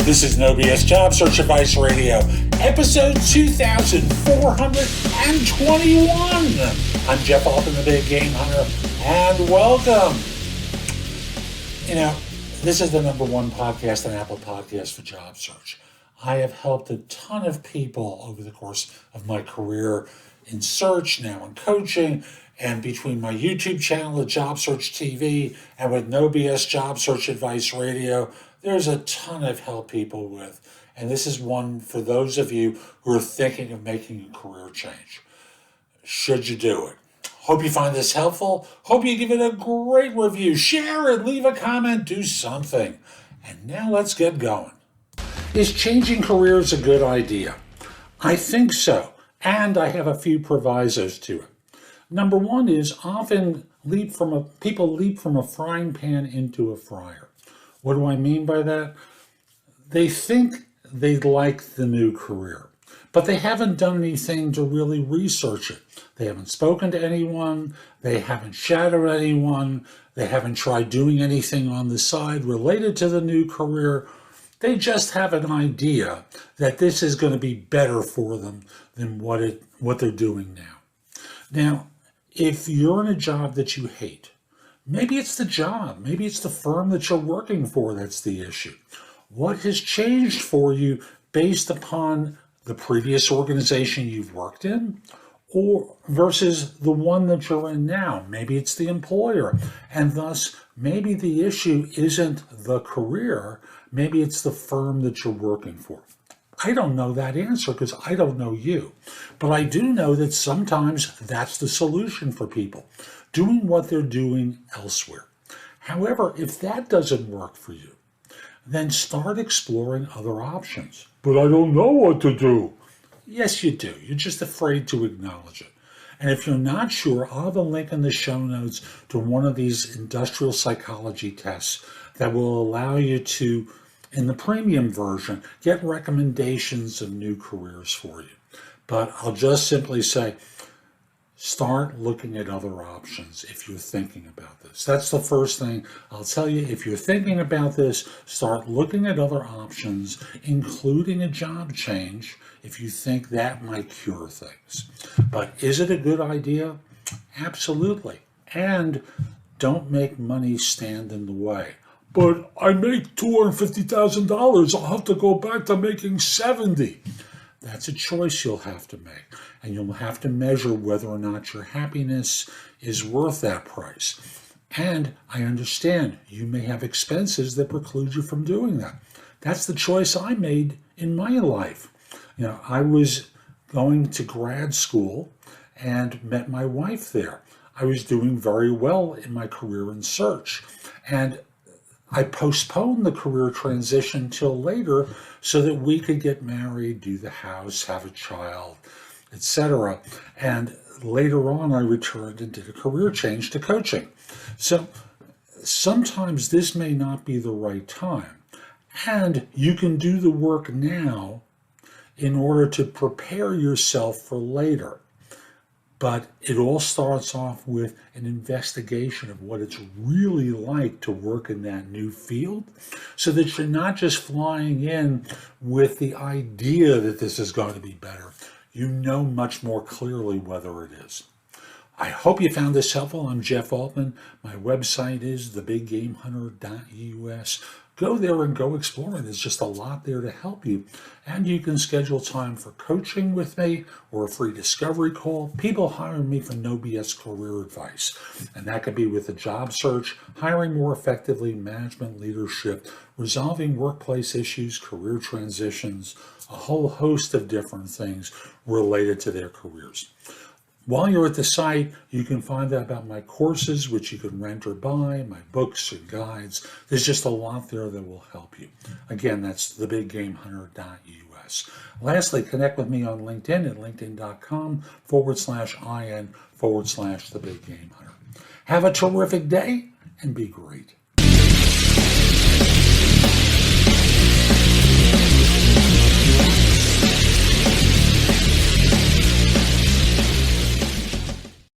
This is No BS Job Search Advice Radio, episode 2421. I'm Jeff Altman, the Big Game Hunter, and welcome. You know, this is the #1 podcast on Apple Podcasts for job search. I have helped a ton of people over the course of my career in search, now in coaching, and between my YouTube channel at Job Search TV and with No BS Job Search Advice Radio, there's a ton I've helped people with. And this is one for those of you who are thinking of making a career change. Should you do it? Hope you find this helpful. Hope you give it a great review. Share it, leave a comment, do something. And now let's get going. Is changing careers a good idea? I think so. And I have a few provisos to it. Number one is often people leap from a frying pan into a fryer. What do I mean by that? They think they like the new career, but they haven't done anything to really research it. They haven't spoken to anyone, they haven't shadowed anyone, they haven't tried doing anything on the side related to the new career. They just have an idea that this is going to be better for them than what they're doing now. Now, if you're in a job that you hate, maybe it's the job, maybe it's the firm that you're working for that's the issue. What has changed for you based upon the previous organization you've worked in or versus the one that you're in now? Maybe it's the employer, and thus maybe the issue isn't the career, maybe it's the firm that you're working for. I don't know that answer because I don't know you, but I do know that sometimes that's the solution for people, doing what they're doing elsewhere. However, if that doesn't work for you, then start exploring other options. But I don't know what to do. Yes, you do. You're just afraid to acknowledge it. And if you're not sure, I'll have a link in the show notes to one of these industrial psychology tests that will allow you to, in the premium version, get recommendations of new careers for you. But I'll just simply say, start looking at other options if you're thinking about this. That's the first thing I'll tell you. If you're thinking about this, start looking at other options, including a job change, if you think that might cure things. But is it a good idea? Absolutely. And don't make money stand in the way. But I make $250,000. I'll have to go back to making 70. That's a choice you'll have to make. And you'll have to measure whether or not your happiness is worth that price. And I understand you may have expenses that preclude you from doing that. That's the choice I made in my life. You know, I was going to grad school and met my wife there. I was doing very well in my career in search. And I postponed the career transition till later so that we could get married, do the house, have a child, etc. And later on, I returned and did a career change to coaching. So sometimes this may not be the right time. And you can do the work now in order to prepare yourself for later. But it all starts off with an investigation of what it's really like to work in that new field so that you're not just flying in with the idea that this is going to be better. You know much more clearly whether it is. I hope you found this helpful. I'm Jeff Altman. My website is thebiggamehunter.us. Go there and go exploring. There's just a lot there to help you. And you can schedule time for coaching with me or a free discovery call. People hire me for no BS career advice. And that could be with a job search, hiring more effectively, management leadership, resolving workplace issues, career transitions, a whole host of different things related to their careers. While you're at the site, you can find out about my courses, which you can rent or buy, my books and guides. There's just a lot there that will help you. Again, that's thebiggamehunter.us. Lastly, connect with me on LinkedIn at linkedin.com/IN/thebiggamehunter. Have a terrific day and be great.